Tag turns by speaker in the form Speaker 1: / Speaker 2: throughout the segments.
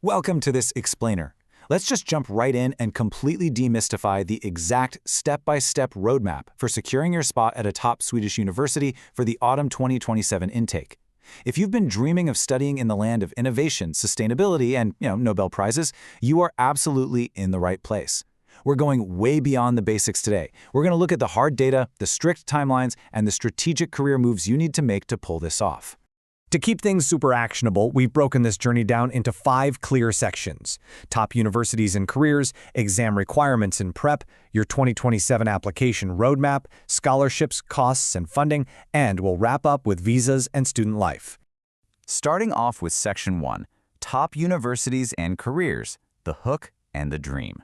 Speaker 1: Welcome to this explainer. Let's just jump right in and completely demystify the exact step-by-step roadmap for securing your spot at a top Swedish university for the autumn 2027 intake. If you've been dreaming of studying in the land of innovation, sustainability, and Nobel Prizes, you are absolutely in the right place. We're going way beyond the basics today. We're going to look at the hard data, the strict timelines, and the strategic career moves you need to make to pull this off.
Speaker 2: To keep things super actionable, we've broken this journey down into 5 clear sections: top universities and careers, exam requirements and prep, your 2027 application roadmap, scholarships, costs and funding, and we'll wrap up with visas and student life.
Speaker 3: Starting off with Section 1, top universities and careers, the hook and the dream.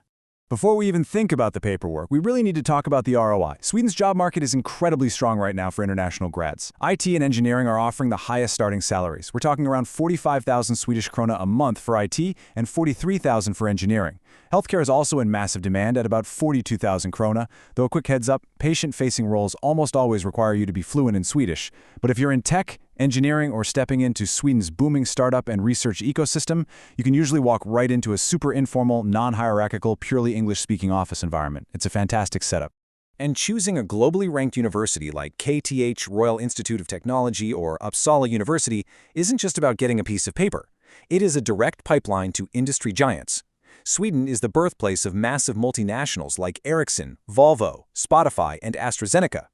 Speaker 4: Before we even think about the paperwork, we really need to talk about the ROI. Sweden's job market is incredibly strong right now for international grads. IT and engineering are offering the highest starting salaries. We're talking around 45,000 Swedish krona a month for IT and 43,000 for engineering. Healthcare is also in massive demand at about 42,000 krona, though a quick heads up, patient-facing roles almost always require you to be fluent in Swedish. But if you're in tech, engineering, or stepping into Sweden's booming startup and research ecosystem, you can usually walk right into a super informal, non-hierarchical, purely English-speaking office environment. It's a fantastic setup.
Speaker 1: And choosing a globally ranked university like KTH, Royal Institute of Technology, or Uppsala University isn't just about getting a piece of paper. It is a direct pipeline to industry giants. Sweden is the birthplace of massive multinationals like Ericsson, Volvo, Spotify, and AstraZeneca.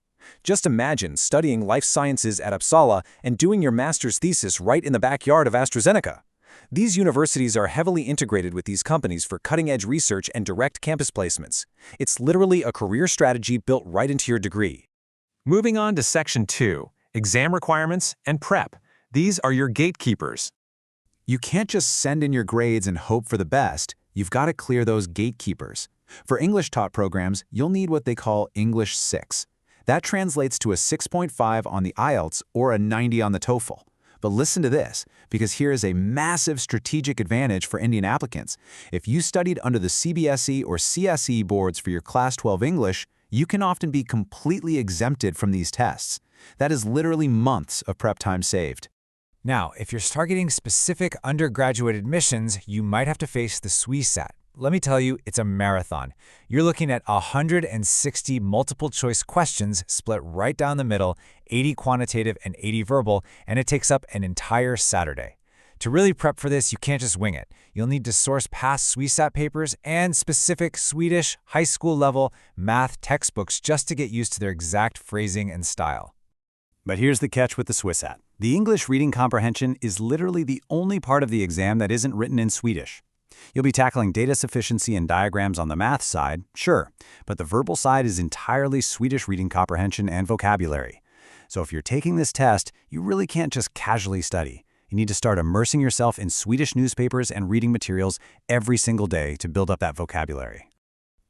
Speaker 1: Just imagine studying life sciences at Uppsala and doing your master's thesis right in the backyard of AstraZeneca. These universities are heavily integrated with these companies for cutting-edge research and direct campus placements. It's literally a career strategy built right into your degree.
Speaker 5: Moving on to Section 2, exam requirements and prep. These are your gatekeepers.
Speaker 6: You can't just send in your grades and hope for the best. You've got to clear those gatekeepers. For English-taught programs, you'll need what they call English 6. That translates to a 6.5 on the IELTS or a 90 on the TOEFL. But listen to this, because here is a massive strategic advantage for Indian applicants. If you studied under the CBSE or CSE boards for your Class 12 English, you can often be completely exempted from these tests. That is literally months of prep time saved.
Speaker 7: Now, if you're targeting specific undergraduate admissions, you might have to face the SWISAT. Let me tell you, it's a marathon. You're looking at 160 multiple-choice questions split right down the middle, 80 quantitative and 80 verbal, and it takes up an entire Saturday. To really prep for this, you can't just wing it. You'll need to source past SWISAT papers and specific Swedish high school level math textbooks just to get used to their exact phrasing and style.
Speaker 6: But here's the catch with the SWISAT. The English reading comprehension is literally the only part of the exam that isn't written in Swedish. You'll be tackling data sufficiency and diagrams on the math side, sure, but the verbal side is entirely Swedish reading comprehension and vocabulary. So if you're taking this test, you really can't just casually study. You need to start immersing yourself in Swedish newspapers and reading materials every single day to build up that vocabulary.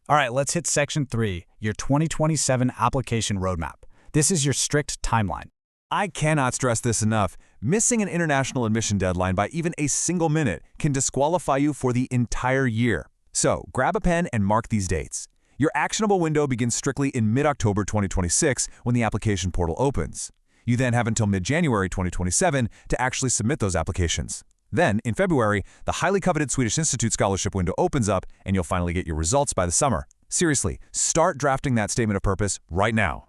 Speaker 8: All right, let's hit Section 3, your 2027 application roadmap. This is your strict timeline.
Speaker 9: I cannot stress this enough. Missing an international admission deadline by even a single minute can disqualify you for the entire year. So, grab a pen and mark these dates. Your actionable window begins strictly in mid-October 2026 when the application portal opens. You then have until mid-January 2027 to actually submit those applications. Then, in February, the highly coveted Swedish Institute scholarship window opens up and you'll finally get your results by the summer. Seriously, start drafting that statement of purpose right now.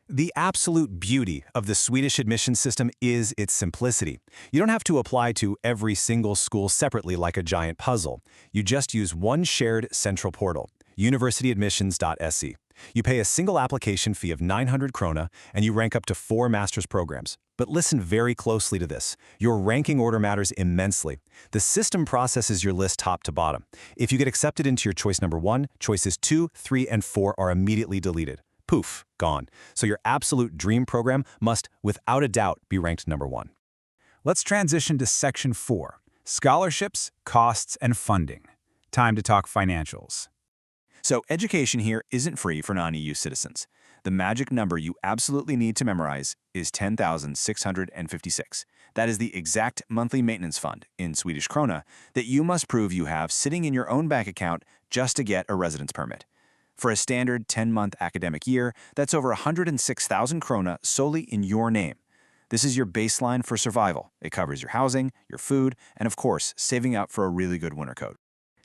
Speaker 1: The absolute beauty of the Swedish admission system is its simplicity. You don't have to apply to every single school separately like a giant puzzle. You just use one shared central portal, Universityadmissions.se. You pay a single application fee of 900 krona and you rank up to 4 master's programs. But listen very closely to this. Your ranking order matters immensely. The system processes your list top to bottom. If you get accepted into your choice number 1, choices 2, 3, and 4 are immediately deleted. Poof, gone. So your absolute dream program must, without a doubt, be ranked number 1.
Speaker 6: Let's transition to Section 4, scholarships, costs, and funding. Time to talk financials.
Speaker 3: So education here isn't free for non-EU citizens. The magic number you absolutely need to memorize is 10,656. That is the exact monthly maintenance fund, in Swedish krona, that you must prove you have sitting in your own bank account just to get a residence permit. For a standard 10-month academic year, that's over 106,000 krona solely in your name. This is your baseline for survival. It covers your housing, your food, and of course, saving up for a really good winter coat.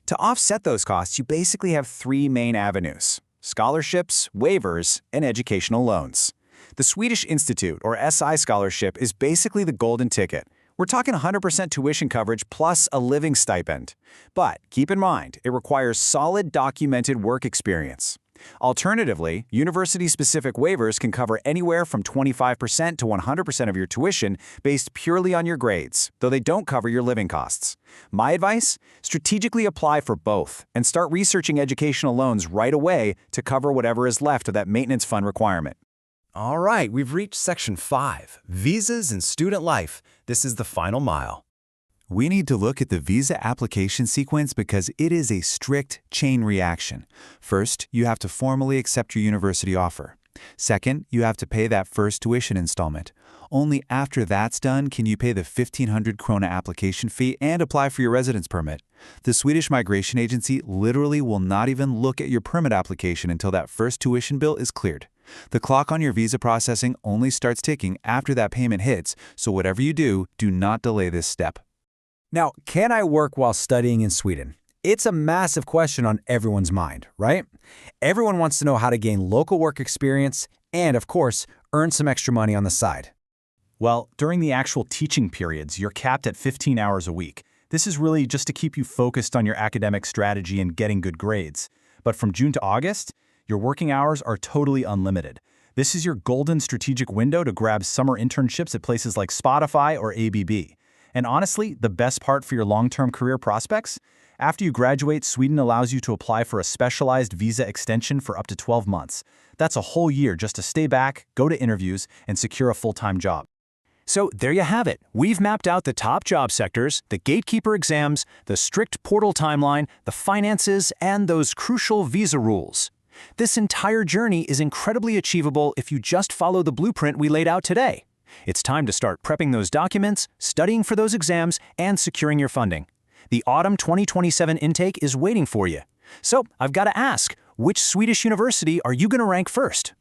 Speaker 6: To offset those costs, you basically have three main avenues: scholarships, waivers, and educational loans. The Swedish Institute, or SI scholarship, is basically the golden ticket. We're talking 100% tuition coverage plus a living stipend. But keep in mind, it requires solid documented work experience. Alternatively, university-specific waivers can cover anywhere from 25% to 100% of your tuition based purely on your grades, though they don't cover your living costs. My advice? Strategically apply for both and start researching educational loans right away to cover whatever is left of that maintenance fund requirement.
Speaker 1: All right, we've reached Section 5, Visas and Student Life. This is the final mile.
Speaker 6: We need to look at the visa application sequence because it is a strict chain reaction. First, you have to formally accept your university offer. Second, you have to pay that first tuition installment. Only after that's done can you pay the 1,500 krona application fee and apply for your residence permit. The Swedish Migration Agency literally will not even look at your permit application until that first tuition bill is cleared. The clock on your visa processing only starts ticking after that payment hits, so whatever you do, do not delay this step.
Speaker 2: Now, can I work while studying in Sweden? It's a massive question on everyone's mind, right? Everyone wants to know how to gain local work experience and, of course, earn some extra money on the side.
Speaker 3: Well, during the actual teaching periods, you're capped at 15 hours a week. This is really just to keep you focused on your academic strategy and getting good grades. But from June to August, your working hours are totally unlimited. This is your golden strategic window to grab summer internships at places like Spotify or ABB. And honestly, the best part for your long-term career prospects? After you graduate, Sweden allows you to apply for a specialized visa extension for up to 12 months. That's a whole year just to stay back, go to interviews, and secure a full-time job.
Speaker 1: So there you have it. We've mapped out the top job sectors, the gatekeeper exams, the strict portal timeline, the finances, and those crucial visa rules. This entire journey is incredibly achievable if you just follow the blueprint we laid out today. It's time to start prepping those documents, studying for those exams, and securing your funding. The autumn 2027 intake is waiting for you. So I've got to ask, which Swedish university are you going to rank first?